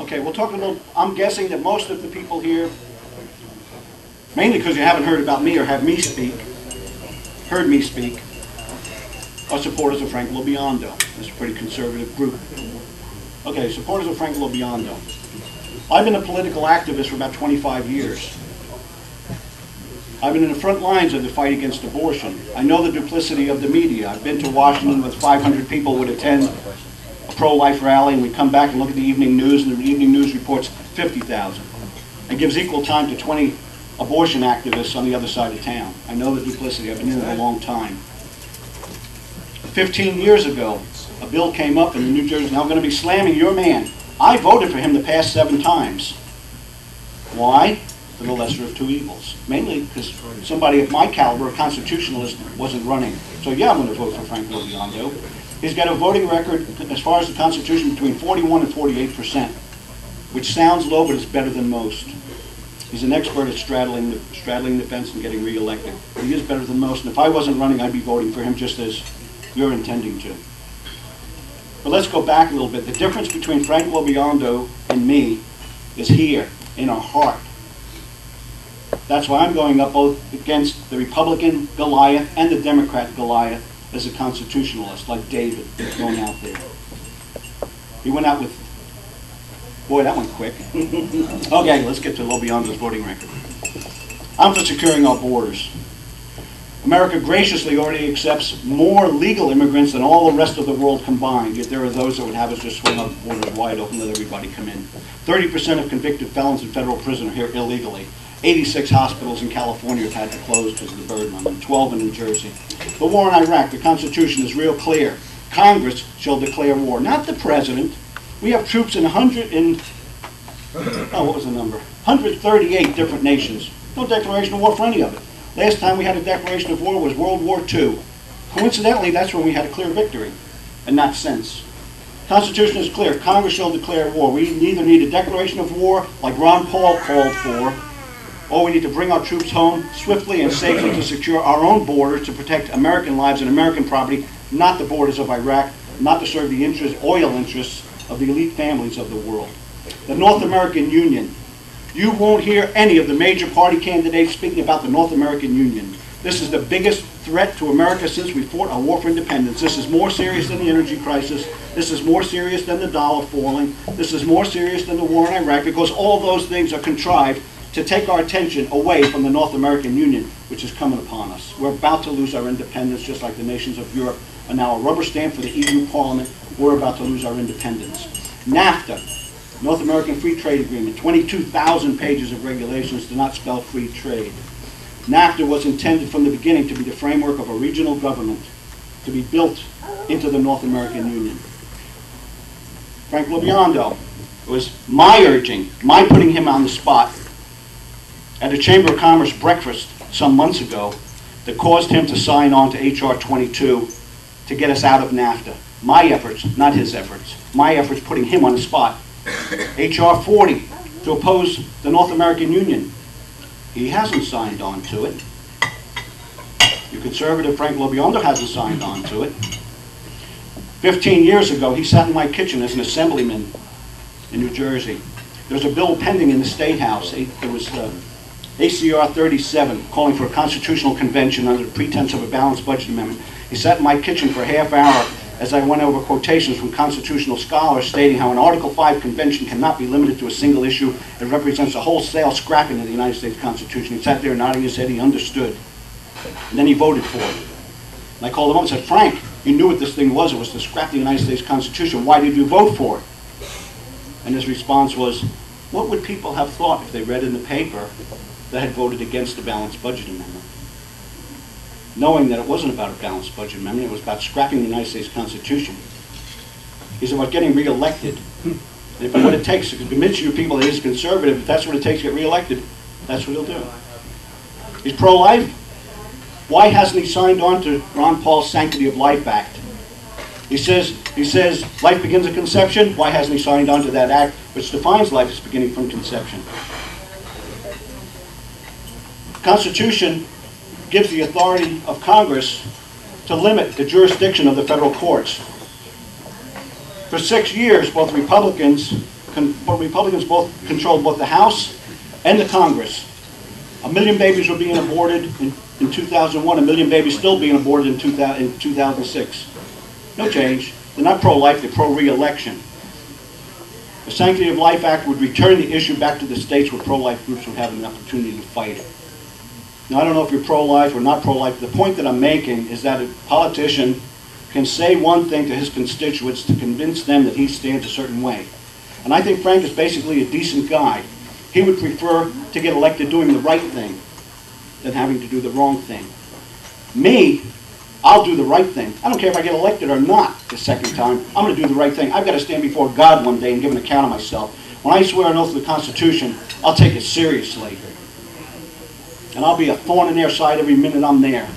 Okay, we'll talk a little. I'm guessing that most of the people here, mainly because you haven't heard about me or heard me speak, are supporters of Frank LoBiondo. It's a pretty conservative group. Okay, supporters of Frank LoBiondo. I've been a political activist for about 25 years. I've been in the front lines of the fight against abortion. I know the duplicity of the media. I've been to Washington with 500 people would attend a pro-life rally, and we come back and look at the evening news, and the evening news reports 50,000. It gives equal time to 20 abortion activists on the other side of town. I know the duplicity. I've been in it a long time. 15 years ago, a bill came up in New Jersey, now I'm going to be slamming your man. I voted for him the past 7 times. Why? For the lesser of two evils. Mainly because somebody of my caliber, a constitutionalist, wasn't running. So yeah, I'm going to vote for Frank LoBiondo. He's got a voting record, as far as the Constitution, between 41 and 48%, which sounds low, but it's better than most. He's an expert at straddling the fence and getting reelected. But he is better than most, and if I wasn't running, I'd be voting for him just as you're intending to. But let's go back a little bit. The difference between Frank LoBiondo and me is here, in our heart. That's why I'm going up both against the Republican Goliath and the Democrat Goliath as a constitutionalist, like David going out there. He went out with, boy, that went quick. Okay, let's get to LoBiondo's voting record. I'm for securing our borders. America graciously already accepts more legal immigrants than all the rest of the world combined, yet there are those that would have us just swing our borders wide open and let everybody come in. 30% of convicted felons in federal prison are here illegally. 86 hospitals in California have had to close because of the burden on them, 12 in New Jersey. The war in Iraq, the Constitution is real clear. Congress shall declare war, not the President. We have troops in 138 different nations. No declaration of war for any of it. Last time we had a declaration of war was World War II. Coincidentally, that's when we had a clear victory, and not since. Constitution is clear. Congress shall declare war. We neither need a declaration of war, like Ron Paul called for, or we need to bring our troops home swiftly and safely to secure our own borders to protect American lives and American property, not the borders of Iraq, not to serve the oil interests of the elite families of the world. The North American Union. You won't hear any of the major party candidates speaking about the North American Union. This is the biggest threat to America since we fought our war for independence. This is more serious than the energy crisis. This is more serious than the dollar falling. This is more serious than the war in Iraq, because all those things are contrived to take our attention away from the North American Union, which is coming upon us. We're about to lose our independence, just like the nations of Europe are now a rubber stamp for the EU Parliament. We're about to lose our independence. NAFTA, North American Free Trade Agreement, 22,000 pages of regulations do not spell free trade. NAFTA was intended from the beginning to be the framework of a regional government to be built into the North American Union. Frank LoBiondo, it was my urging, my putting him on the spot at a Chamber of Commerce breakfast some months ago that caused him to sign on to H.R. 22 to get us out of NAFTA. My efforts, not his efforts. My efforts putting him on the spot. H.R. 40 to oppose the North American Union. He hasn't signed on to it. Your conservative Frank LoBiondo hasn't signed on to it. 15 years ago, he sat in my kitchen as an assemblyman in New Jersey. There was a bill pending in the State House. It was ACR 37, calling for a constitutional convention under the pretense of a balanced budget amendment. He sat in my kitchen for a half hour as I went over quotations from constitutional scholars stating how an Article 5 convention cannot be limited to a single issue. It represents a wholesale scrapping of the United States Constitution. He sat there nodding his head, he understood. And then he voted for it. And I called him up and said, Frank, you knew what this thing was. It was to scrap the United States Constitution. Why did you vote for it? And his response was, what would people have thought if they read in the paper that had voted against the balanced budget amendment? Knowing that it wasn't about a balanced budget amendment, it was about scrapping the United States Constitution. He's about getting reelected. And if what it takes to convince you people that he's conservative, if that's what it takes to get reelected, that's what he'll do. He's pro-life. Why hasn't he signed on to Ron Paul's Sanctity of Life Act? He says life begins at conception. Why hasn't he signed on to that act which defines life as beginning from conception? The Constitution gives the authority of Congress to limit the jurisdiction of the federal courts. For 6 years, both Republicans Republicans both controlled both the House and the Congress. 1 million babies were being aborted in 2001, 1 million babies still being aborted in 2006. No change. They're not pro-life, they're pro-re-election. The Sanctity of Life Act would return the issue back to the states where pro-life groups would have an opportunity to fight it. Now, I don't know if you're pro-life or not pro-life. The point that I'm making is that a politician can say one thing to his constituents to convince them that he stands a certain way. And I think Frank is basically a decent guy. He would prefer to get elected doing the right thing than having to do the wrong thing. Me, I'll do the right thing. I don't care if I get elected or not the second time. I'm going to do the right thing. I've got to stand before God one day and give an account of myself. When I swear an oath to the Constitution, I'll take it seriously. And I'll be a thorn in their side every minute I'm there.